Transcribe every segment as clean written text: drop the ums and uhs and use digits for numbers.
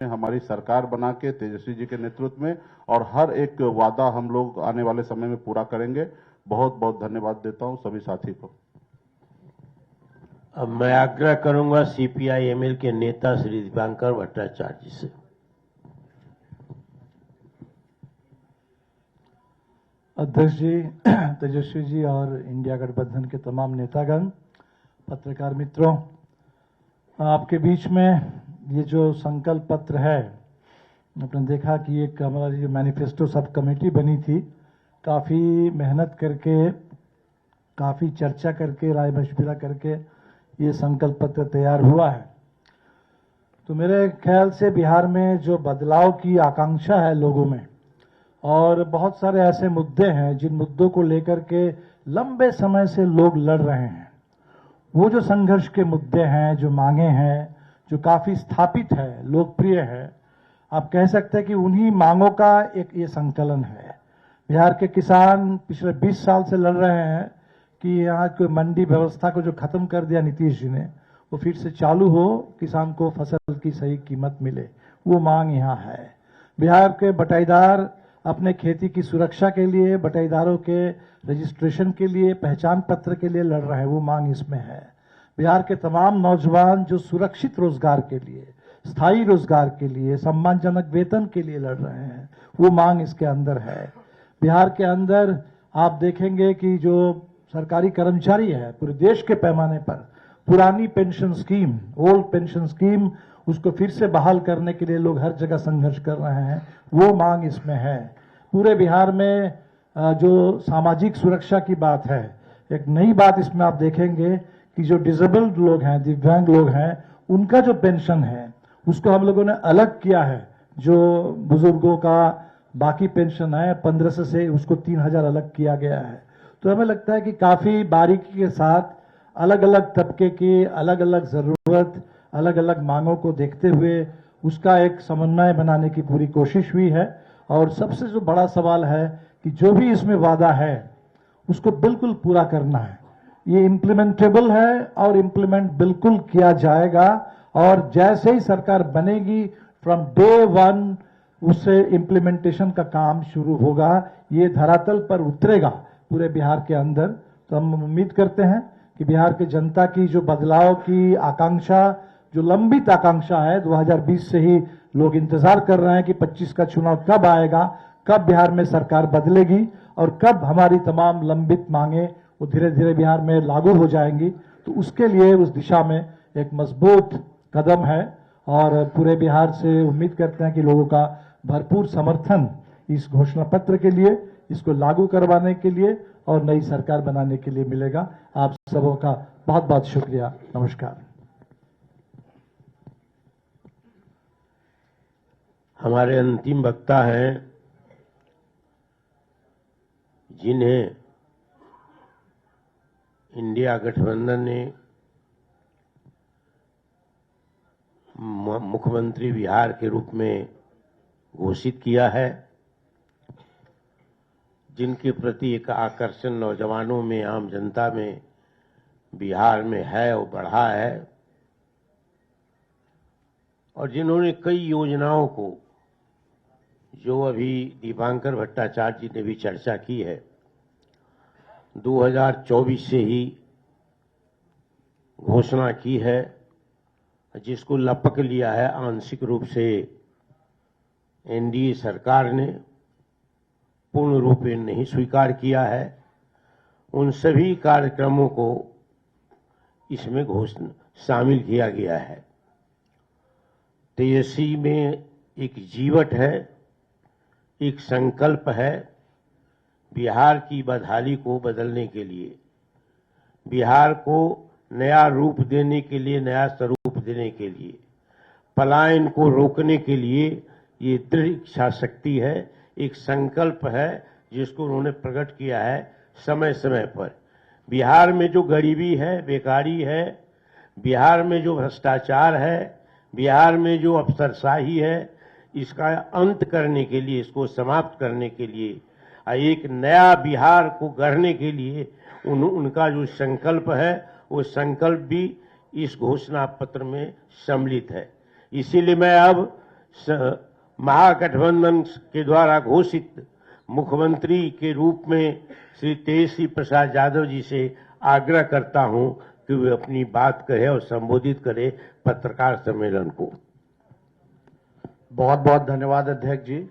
हमारी सरकार बना के तेजस्वी जी के नेतृत्व में और हर एक वादा हम लोग आने वाले समय में पूरा करेंगे। बहुत बहुत धन्यवाद देता हूं सभी साथी को। अब मैं आग्रह करूंगा सीपीआई-एमएल के नेता श्री दीपांकर भट्टाचार्य जी से। अध्यक्ष जी, तेजस्वी जी और इंडिया गठबंधन के तमाम नेतागण, पत्रकार मित्रों, आपके बीच में ये जो संकल्प पत्र है, आपने देखा कि एक हमारा जो मैनिफेस्टो सब कमेटी बनी थी, काफ़ी मेहनत करके, काफ़ी चर्चा करके, राय मशविरा करके ये संकल्प पत्र तैयार हुआ है। तो मेरे ख्याल से बिहार में जो बदलाव की आकांक्षा है लोगों में, और बहुत सारे ऐसे मुद्दे हैं जिन मुद्दों को लेकर के लंबे समय से लोग लड़ रहे हैं, वो जो संघर्ष के मुद्दे हैं, जो मांगे हैं, जो काफी स्थापित है, लोकप्रिय है, आप कह सकते हैं कि उन्हीं मांगों का एक ये संकलन है। बिहार के किसान पिछले 20 साल से लड़ रहे हैं कि यहाँ कोई मंडी व्यवस्था को जो खत्म कर दिया नीतीश जी ने, वो फिर से चालू हो, किसान को फसल की सही कीमत मिले, वो मांग यहाँ है। बिहार के बटाईदार अपने खेती की सुरक्षा के लिए, बटाईदारों के रजिस्ट्रेशन के लिए, पहचान पत्र के लिए लड़ रहे हैं, वो मांग इसमें है। बिहार के तमाम नौजवान जो सुरक्षित रोजगार के लिए, स्थायी रोजगार के लिए, सम्मानजनक वेतन के लिए लड़ रहे हैं, वो मांग इसके अंदर है। बिहार के अंदर आप देखेंगे कि जो सरकारी कर्मचारी है, पूरे देश के पैमाने पर पुरानी pension scheme, old pension scheme, उसको फिर से बहाल करने के लिए लोग हर जगह संघर्ष कर रहे हैं, वो मांग इसमें है। पूरे बिहार में जो सामाजिक सुरक्षा की बात है, एक नई बात इसमें आप देखेंगे कि जो डिसेबल्ड लोग हैं, दिव्यांग लोग हैं, उनका जो पेंशन है उसको हम लोगों ने अलग किया है। जो बुजुर्गों का बाकी पेंशन है 1500 से उसको 3000 अलग किया गया है। तो हमें लगता है कि काफी बारीकी के साथ अलग अलग तबके की अलग अलग जरूरत, अलग अलग मांगों को देखते हुए उसका एक समन्वय बनाने की पूरी कोशिश हुई है। और सबसे जो बड़ा सवाल है कि जो भी इसमें वादा है उसको बिल्कुल पूरा करना है। ये इम्प्लीमेंटेबल है और इम्प्लीमेंट बिल्कुल किया जाएगा, और जैसे ही सरकार बनेगी फ्रॉम डे वन उससे इम्प्लीमेंटेशन का काम शुरू होगा, ये धरातल पर उतरेगा पूरे बिहार के अंदर। तो हम उम्मीद करते हैं कि बिहार की जनता की जो बदलाव की आकांक्षा, जो लंबित आकांक्षा है, 2020 से ही लोग इंतजार कर रहे हैं कि 25 का चुनाव कब आएगा, कब बिहार में सरकार बदलेगी और कब हमारी तमाम लंबित मांगे वो धीरे धीरे बिहार में लागू हो जाएंगी। तो उसके लिए उस दिशा में एक मजबूत कदम है, और पूरे बिहार से उम्मीद करते हैं कि लोगों का भरपूर समर्थन इस घोषणा पत्र के लिए, इसको लागू करवाने के लिए और नई सरकार बनाने के लिए मिलेगा। आप सबों का बहुत बहुत शुक्रिया। नमस्कार। हमारे अंतिम वक्ता हैं जिन्हें इंडिया गठबंधन ने मुख्यमंत्री बिहार के रूप में घोषित किया है, जिनके प्रति एक आकर्षण नौजवानों में, आम जनता में बिहार में है और बढ़ा है, और जिन्होंने कई योजनाओं को, जो अभी दीपांकर भट्टाचार्य जी ने भी चर्चा की है, 2024 से ही घोषणा की है, जिसको लपक लिया है आंशिक रूप से एनडीए सरकार ने, पूर्ण रूप में नहीं स्वीकार किया है। उन सभी कार्यक्रमों को इसमें घोषणा शामिल किया गया है। तेजस्वी में एक जीवट है, एक संकल्प है बिहार की बदहाली को बदलने के लिए, बिहार को नया रूप देने के लिए, नया स्वरूप देने के लिए, पलायन को रोकने के लिए ये दृढ़ इच्छा शक्ति है, एक संकल्प है जिसको उन्होंने प्रकट किया है समय समय पर। बिहार में जो गरीबी है, बेकारी है, बिहार में जो भ्रष्टाचार है, बिहार में जो अफसरशाही है, इसका अंत करने के लिए, इसको समाप्त करने के लिए, एक नया बिहार को गढ़ने के लिए उनका जो संकल्प है, वो संकल्प भी इस घोषणा पत्र में सम्मिलित है। इसीलिए मैं अब महागठबंधन के द्वारा घोषित मुख्यमंत्री के रूप में श्री तेजस्वी प्रसाद यादव जी से आग्रह करता हूं कि वे अपनी बात कहे और संबोधित करे पत्रकार सम्मेलन को। बहुत बहुत धन्यवाद अध्यक्ष जी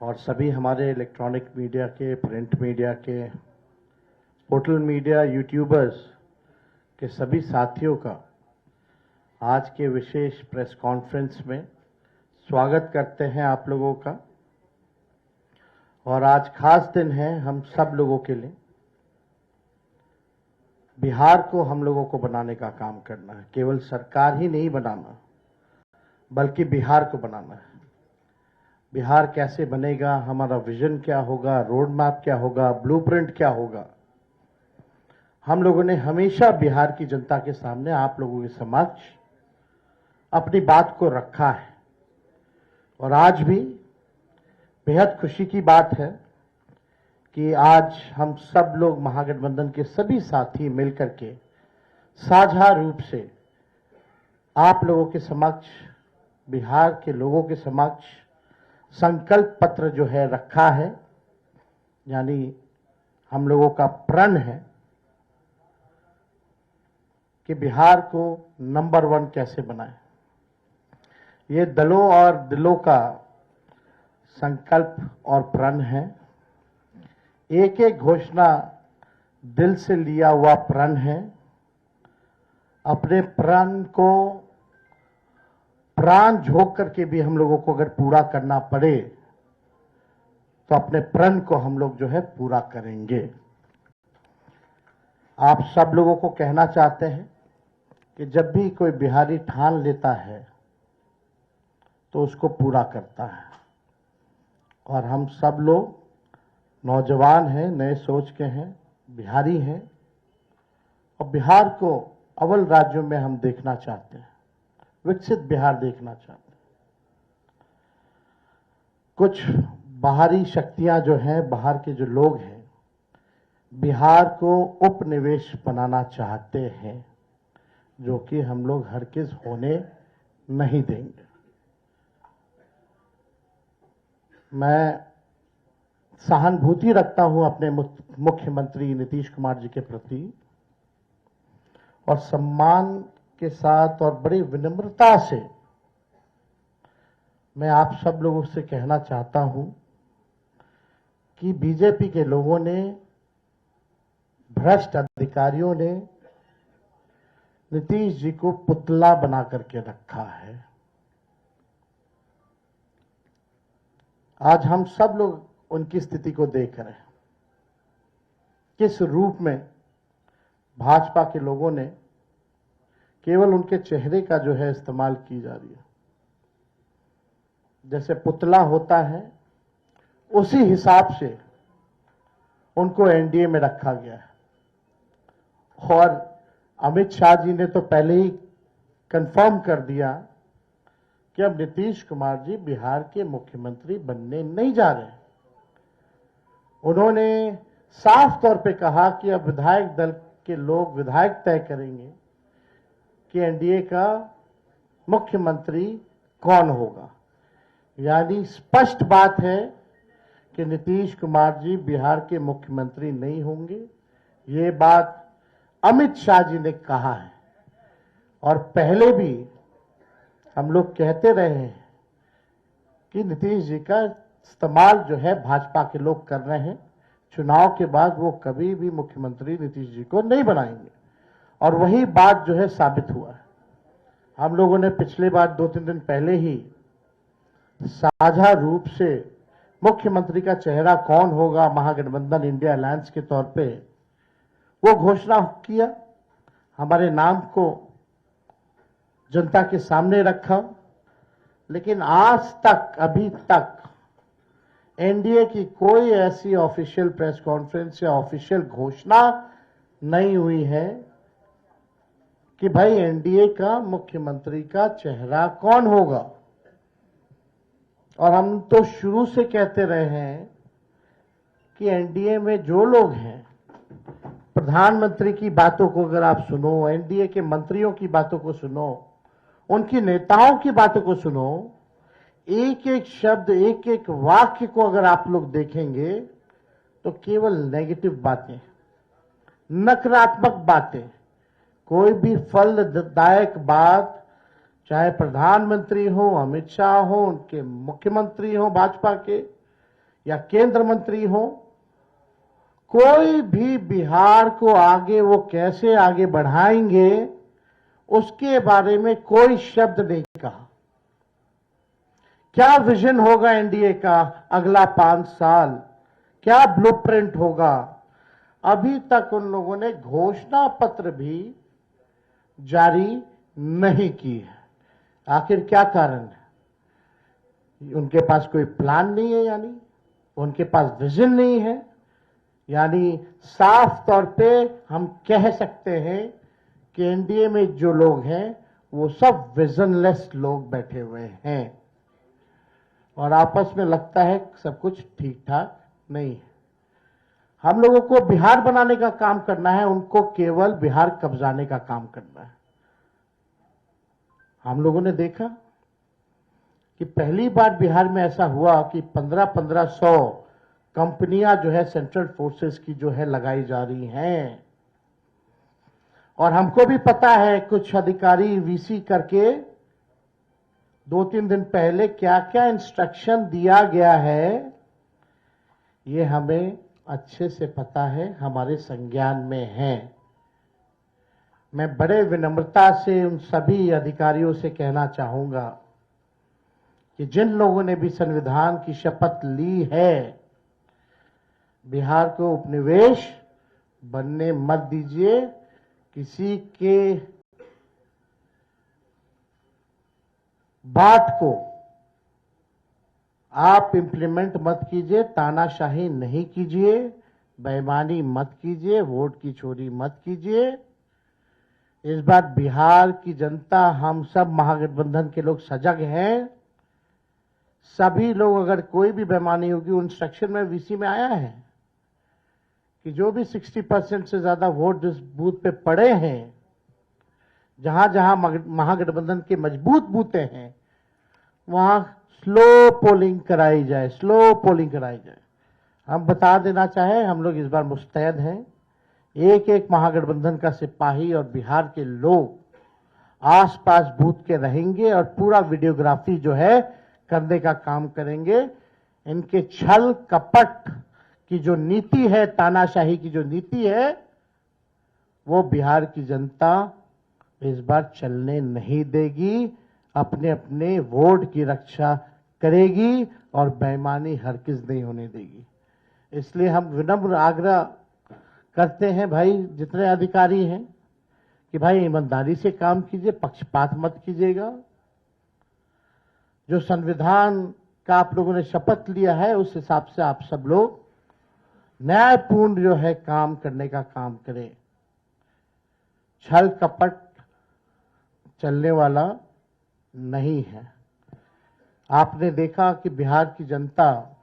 और सभी हमारे इलेक्ट्रॉनिक मीडिया के, प्रिंट मीडिया के, पोर्टल मीडिया, यूट्यूबर्स के सभी साथियों का आज के विशेष प्रेस कॉन्फ्रेंस में स्वागत करते हैं आप लोगों का। और आज खास दिन है हम सब लोगों के लिए। बिहार को हम लोगों को बनाने का काम करना है, केवल सरकार ही नहीं बनाना बल्कि बिहार को बनाना है। बिहार कैसे बनेगा, हमारा विजन क्या होगा, रोड मैप क्या होगा, ब्लूप्रिंट क्या होगा, हम लोगों ने हमेशा बिहार की जनता के सामने, आप लोगों के समक्ष अपनी बात को रखा है। और आज भी बेहद खुशी की बात है कि आज हम सब लोग महागठबंधन के सभी साथी मिलकर के साझा रूप से आप लोगों के समक्ष, बिहार के लोगों के समक्ष संकल्प पत्र जो है रखा है, यानी हम लोगों का प्रण है कि बिहार को नंबर 1 कैसे बनाए। ये दलों और दिलों का संकल्प और प्रण है। एक एक घोषणा दिल से लिया हुआ प्रण है। अपने प्रण को प्राण झोंक करके भी हम लोगों को अगर पूरा करना पड़े तो अपने प्रण को हम लोग जो है पूरा करेंगे। आप सब लोगों को कहना चाहते हैं कि जब भी कोई बिहारी ठान लेता है तो उसको पूरा करता है। और हम सब लोग नौजवान हैं, नए सोच के हैं, बिहारी हैं और बिहार को अव्वल राज्यों में हम देखना चाहते हैं, विकसित बिहार देखना चाहते हैं। कुछ बाहरी शक्तियां जो हैं, बाहर के जो लोग हैं, बिहार को उपनिवेश बनाना चाहते हैं, जो कि हम लोग हरगिज होने नहीं देंगे। मैं सहानुभूति रखता हूं अपने मुख्यमंत्री नीतीश कुमार जी के प्रति और सम्मान के साथ और बड़ी विनम्रता से मैं आप सब लोगों से कहना चाहता हूं कि बीजेपी के लोगों ने, भ्रष्ट अधिकारियों ने नीतीश जी को पुतला बना करके रखा है। आज हम सब लोग उनकी स्थिति को देख रहे हैं, किस रूप में भाजपा के लोगों ने केवल उनके चेहरे का जो है इस्तेमाल की जा रही है। जैसे पुतला होता है उसी हिसाब से उनको एनडीए में रखा गया है। और अमित शाह जी ने तो पहले ही कंफर्म कर दिया कि अब नीतीश कुमार जी बिहार के मुख्यमंत्री बनने नहीं जा रहे। उन्होंने साफ तौर पे कहा कि अब विधायक दल के लोग, विधायक तय करेंगे कि एनडीए का मुख्यमंत्री कौन होगा। यानी स्पष्ट बात है कि नीतीश कुमार जी बिहार के मुख्यमंत्री नहीं होंगे। ये बात अमित शाह जी ने कहा है और पहले भी हम लोग कहते रहे हैं कि नीतीश जी का इस्तेमाल जो है भाजपा के लोग कर रहे हैं। चुनाव के बाद वो कभी भी मुख्यमंत्री नीतीश जी को नहीं बनाएंगे और वही बात जो है साबित हुआ है। हम लोगों ने पिछले बार 2-3 दिन पहले ही साझा रूप से मुख्यमंत्री का चेहरा कौन होगा महागठबंधन इंडिया अलायंस के तौर पे वो घोषणा किया, हमारे नाम को जनता के सामने रखा। लेकिन आज तक, अभी तक एनडीए की कोई ऐसी ऑफिशियल प्रेस कॉन्फ्रेंस या ऑफिशियल घोषणा नहीं हुई है कि भाई एनडीए का मुख्यमंत्री का चेहरा कौन होगा। और हम तो शुरू से कहते रहे हैं कि एनडीए में जो लोग हैं, प्रधानमंत्री की बातों को अगर आप सुनो, एनडीए के मंत्रियों की बातों को सुनो, उनकी नेताओं की बातों को सुनो, एक एक शब्द, एक एक वाक्य को अगर आप लोग देखेंगे तो केवल नेगेटिव बातें, नकारात्मक बातें, कोई भी फलदायक बात, चाहे प्रधानमंत्री हो, अमित शाह हो, उनके मुख्यमंत्री हो भाजपा के, या केंद्र मंत्री हो, कोई भी बिहार को आगे वो कैसे आगे बढ़ाएंगे उसके बारे में कोई शब्द नहीं कहा। क्या विजन होगा एनडीए का अगला 5 साल, क्या ब्लूप्रिंट होगा, अभी तक उन लोगों ने घोषणा पत्र भी जारी नहीं की है। आखिर क्या कारण है? उनके पास कोई प्लान नहीं है, यानी उनके पास विजन नहीं है, यानी साफ तौर पे हम कह सकते हैं कि एनडीए में जो लोग हैं वो सब विजनलेस लोग बैठे हुए हैं और आपस में लगता है सब कुछ ठीक ठाक नहीं है। हम लोगों को बिहार बनाने का काम करना है, उनको केवल बिहार कब्जाने का काम करना है। हम लोगों ने देखा कि पहली बार बिहार में ऐसा हुआ कि 1500 कंपनियां जो है सेंट्रल फोर्सेस की जो है लगाई जा रही हैं, और हमको भी पता है कुछ अधिकारी वीसी करके 2-3 दिन पहले क्या क्या इंस्ट्रक्शन दिया गया है, ये हमें अच्छे से पता है, हमारे संज्ञान में है। मैं बड़े विनम्रता से उन सभी अधिकारियों से कहना चाहूंगा कि जिन लोगों ने भी संविधान की शपथ ली है, बिहार को उपनिवेश बनने मत दीजिए, किसी के बात को आप इंप्लीमेंट मत कीजिए, तानाशाही नहीं कीजिए, बेईमानी मत कीजिए, वोट की चोरी मत कीजिए। इस बार बिहार की जनता, हम सब महागठबंधन के लोग सजग हैं। सभी लोग, अगर कोई भी बेईमानी होगी, उन इंस्ट्रक्शन में वीसी में आया है कि जो भी 60% से ज्यादा वोट जिस बूथ पे पड़े हैं, जहां जहां महागठबंधन के मजबूत बूथे हैं, वहां स्लो पोलिंग कराई जाए, स्लो पोलिंग कराई जाए। हम बता देना चाहें, हम लोग इस बार मुस्तैद हैं। एक एक महागठबंधन का सिपाही और बिहार के लोग आसपास बूथ के रहेंगे और पूरा वीडियोग्राफी जो है करने का काम करेंगे। इनके छल कपट की जो नीति है, तानाशाही की जो नीति है, वो बिहार की जनता इस बार चलने नहीं देगी, अपने अपने वोट की रक्षा करेगी और बेईमानी हरगिज नहीं होने देगी। इसलिए हम विनम्र आग्रह करते हैं भाई, जितने अधिकारी हैं, कि भाई ईमानदारी से काम कीजिए, पक्षपात मत कीजिएगा। जो संविधान का आप लोगों ने शपथ लिया है, उस हिसाब से आप सब लोग न्यायपूर्ण जो है काम करने का काम करें। छल कपट चलने वाला नहीं है। आपने देखा कि बिहार की जनता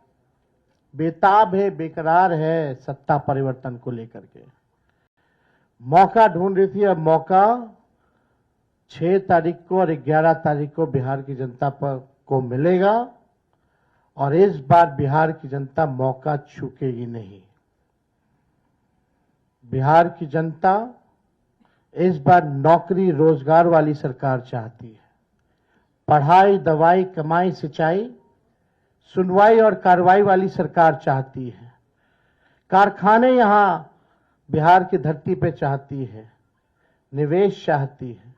बेताब है, बेकरार है सत्ता परिवर्तन को लेकर के, मौका ढूंढ रही थी। अब मौका 6 तारीख को और 11 तारीख को बिहार की जनता को मिलेगा और इस बार बिहार की जनता मौका चूकेगी नहीं। बिहार की जनता इस बार नौकरी रोजगार वाली सरकार चाहती है। पढ़ाई, दवाई, कमाई, सिंचाई, सुनवाई और कार्रवाई वाली सरकार चाहती है। कारखाने यहां बिहार की धरती पे चाहती है, निवेश चाहती है,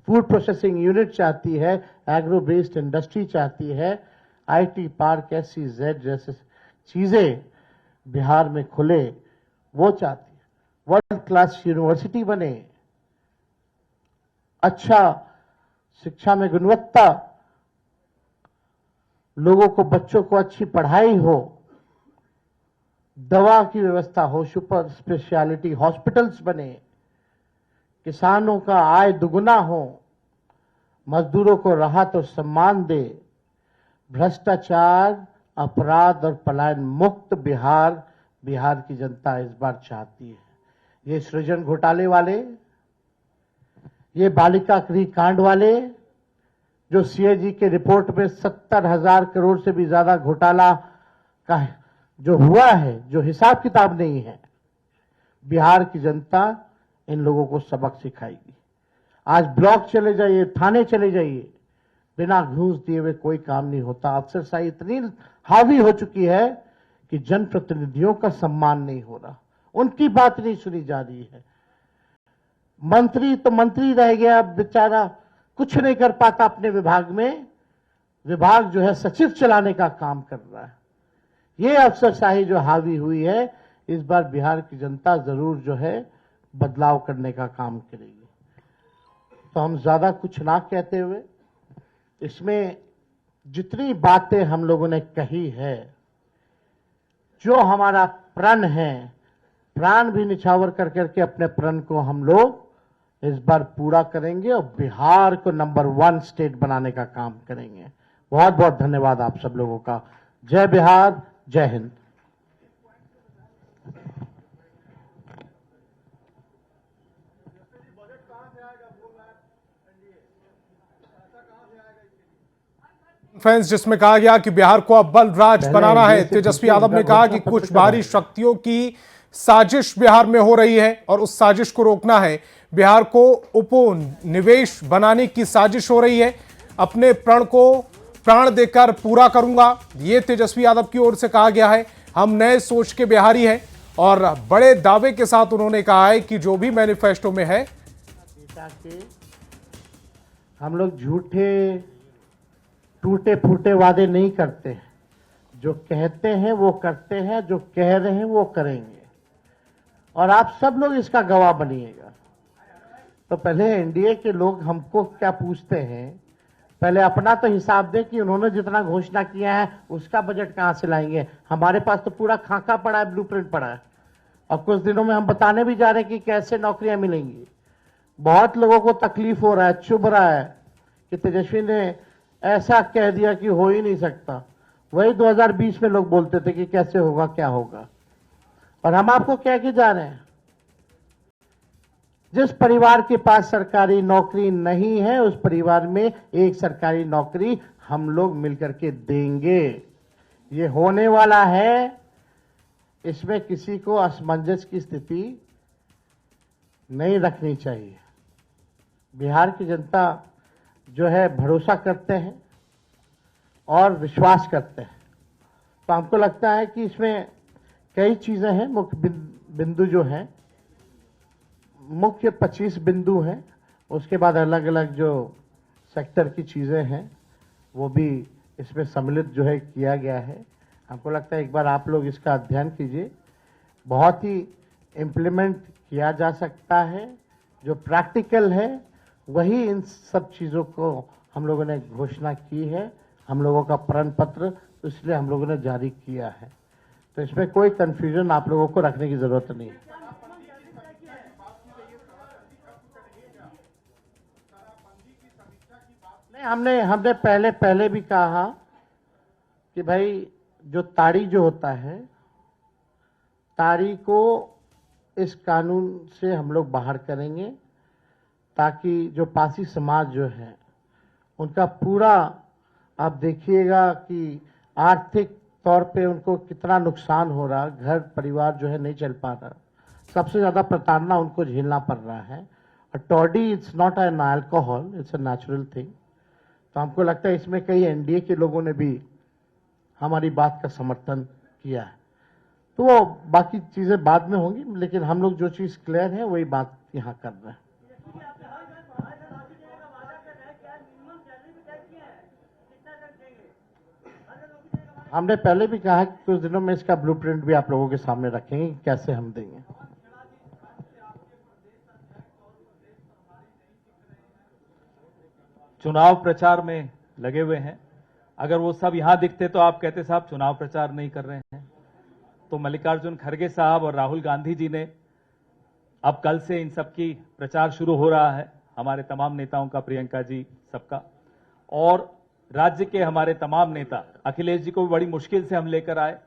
फूड प्रोसेसिंग यूनिट चाहती है, एग्रो बेस्ड इंडस्ट्री चाहती है, आईटी पार्क, SEZ जैसे चीजें बिहार में खुले, वो चाहती है। वर्ल्ड क्लास यूनिवर्सिटी बने, अच्छा शिक्षा में गुणवत्ता, लोगों को, बच्चों को अच्छी पढ़ाई हो, दवा की व्यवस्था हो, सुपर स्पेशलिटी हॉस्पिटल्स बने, किसानों का आय दुगुना हो, मजदूरों को राहत और सम्मान दे, भ्रष्टाचार, अपराध और पलायन मुक्त बिहार की जनता इस बार चाहती है। ये सृजन घोटाले वाले, ये बालिका गृह कांड वाले, जो सीएजी के रिपोर्ट में 70,000 करोड़ से भी ज्यादा घोटाला का जो हुआ है, जो हिसाब किताब नहीं है, बिहार की जनता इन लोगों को सबक सिखाएगी। आज ब्लॉक चले जाइए, थाने चले जाइए, बिना घूस दिए हुए कोई काम नहीं होता। अफसरशाही इतनी हावी हो चुकी है कि जनप्रतिनिधियों का सम्मान नहीं हो रहा, उनकी बात नहीं सुनी जा रही है। मंत्री तो मंत्री रह गया, बेचारा कुछ नहीं कर पाता अपने विभाग में, विभाग जो है सचिव चलाने का काम कर रहा है। ये अफसरशाही जो हावी हुई है, इस बार बिहार की जनता जरूर जो है बदलाव करने का काम करेगी। तो हम ज्यादा कुछ ना कहते हुए, इसमें जितनी बातें हम लोगों ने कही है, जो हमारा प्रण है, प्राण भी निछावर कर करके अपने प्रण को हम लोग इस बार पूरा करेंगे और बिहार को नंबर 1 स्टेट बनाने का काम करेंगे। बहुत बहुत धन्यवाद आप सब लोगों का। जय बिहार, जय हिंद। कॉन्फ्रेंस जिसमें कहा गया कि बिहार को अब बल राज बनाना है। तेजस्वी यादव ने कहा कि कुछ बाहरी शक्तियों की साजिश बिहार में हो रही है और उस साजिश को रोकना है। बिहार को उपनिवेश बनाने की साजिश हो रही है। अपने प्रण को प्राण देकर पूरा करूंगा, ये तेजस्वी यादव की ओर से कहा गया है। हम नए सोच के बिहारी हैं और बड़े दावे के साथ उन्होंने कहा है कि जो भी मैनिफेस्टो में है, हम लोग झूठे टूटे फूटे वादे नहीं करते, जो कहते हैं वो करते हैं, जो कह रहे हैं वो करेंगे, और आप सब लोग इसका गवाह बनिएगा। तो पहले एनडीए के लोग हमको क्या पूछते हैं, पहले अपना तो हिसाब दें कि उन्होंने जितना घोषणा किया है उसका बजट कहां से लाएंगे। हमारे पास तो पूरा खाका पड़ा है, ब्लूप्रिंट पड़ा है, और कुछ दिनों में हम बताने भी जा रहे हैं कि कैसे नौकरियां मिलेंगी। बहुत लोगों को तकलीफ हो रहा है, चुभ रहा है कि तेजस्वी ने ऐसा कह दिया कि हो ही नहीं सकता। वही 2020 में लोग बोलते थे कि कैसे होगा, क्या होगा, और हम आपको कह के जा रहे हैं, जिस परिवार के पास सरकारी नौकरी नहीं है उस परिवार में एक सरकारी नौकरी हम लोग मिलकर के देंगे। ये होने वाला है, इसमें किसी को असमंजस की स्थिति नहीं रखनी चाहिए। बिहार की जनता जो है भरोसा करते हैं और विश्वास करते हैं, तो हमको लगता है कि इसमें कई चीजें हैं। मुख्य बिंदु जो है, मुख्य 25 बिंदु हैं, उसके बाद अलग अलग जो सेक्टर की चीजें हैं वो भी इसमें सम्मिलित जो है किया गया है। हमको लगता है एक बार आप लोग इसका अध्ययन कीजिए, बहुत ही इम्प्लीमेंट किया जा सकता है। जो प्रैक्टिकल है वही इन सब चीज़ों को हम लोगों ने घोषणा की है, हम लोगों का प्रण पत्र, तो इसलिए हम लोगों ने जारी किया है। तो इसमें कोई कंफ्यूजन आप लोगों को रखने की जरूरत नहीं है। नहीं, हमने पहले भी कहा कि भाई जो ताड़ी जो होता है, ताड़ी को इस कानून से हम लोग बाहर करेंगे, ताकि जो पासी समाज जो है उनका पूरा, आप देखिएगा कि आर्थिक तौर पे उनको कितना नुकसान हो रहा, घर परिवार जो है नहीं चल पा रहा, सबसे ज्यादा प्रताड़ना उनको झेलना पड़ रहा है। और toddy it's not an alcohol, it's a natural thing. तो हमको लगता है इसमें कई एनडीए के लोगों ने भी हमारी बात का समर्थन किया है। तो वो बाकी चीजें बाद में होंगी, लेकिन हम लोग जो चीज क्लियर है वही बात यहाँ कर रहे हैं। हमने पहले भी कहा कि कुछ दिनों में इसका ब्लूप्रिंट भी आप लोगों के सामने रखेंगे कि कैसे हम देंगे। चुनाव प्रचार में लगे हुए हैं, अगर वो सब यहां दिखते तो आप कहते साहब चुनाव प्रचार नहीं कर रहे हैं। तो मल्लिकार्जुन खड़गे साहब और राहुल गांधी जी ने, अब कल से इन सब की प्रचार शुरू हो रहा है, हमारे तमाम नेताओं का, प्रियंका जी सबका, और राज्य के हमारे तमाम नेता, अखिलेश जी को भी बड़ी मुश्किल से हम लेकर आए,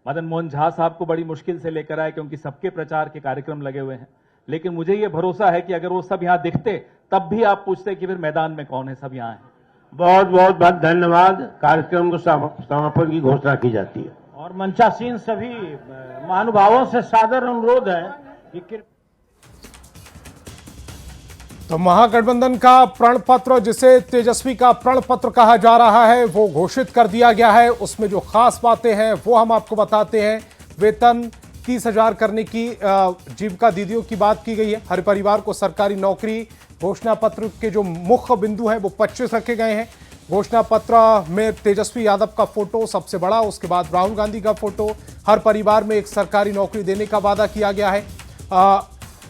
मदन मोहन झा साहब को बड़ी मुश्किल से लेकर आए, क्योंकि सबके प्रचार के कार्यक्रम लगे हुए हैं। लेकिन मुझे ये भरोसा है कि अगर वो सब यहां दिखते तब भी आप पूछते कि फिर मैदान में कौन है, सब यहां है। बहुत बहुत धन्यवाद। कार्यक्रम को समापन की घोषणा की जाती है। और मंचासीन सभी महानुभावों से सादर अनुरोध है कि तो महागठबंधन का प्रण पत्र, जिसे तेजस्वी का प्रण पत्र कहा जा रहा है, वो घोषित कर दिया गया है। उसमें जो खास बातें हैं वो हम आपको बताते हैं। वेतन 30,000 करने की जीविका दीदियों की बात की गई है। हर परिवार को सरकारी नौकरी। घोषणा पत्र के जो मुख्य बिंदु हैं वो 25 रखे गए हैं। घोषणा पत्र में तेजस्वी यादव का फोटो सबसे बड़ा, उसके बाद राहुल गांधी का फोटो। हर परिवार में एक सरकारी नौकरी देने का वादा किया गया है।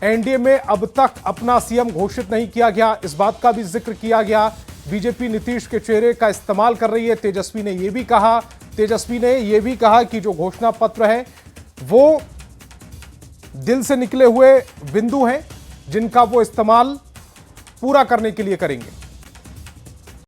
एनडीए में अब तक अपना सीएम घोषित नहीं किया गया, इस बात का भी जिक्र किया गया। बीजेपी नीतीश के चेहरे का इस्तेमाल कर रही है। तेजस्वी ने यह भी कहा कि जो घोषणा पत्र है वो दिल से निकले हुए बिंदु हैं, जिनका वो इस्तेमाल पूरा करने के लिए करेंगे।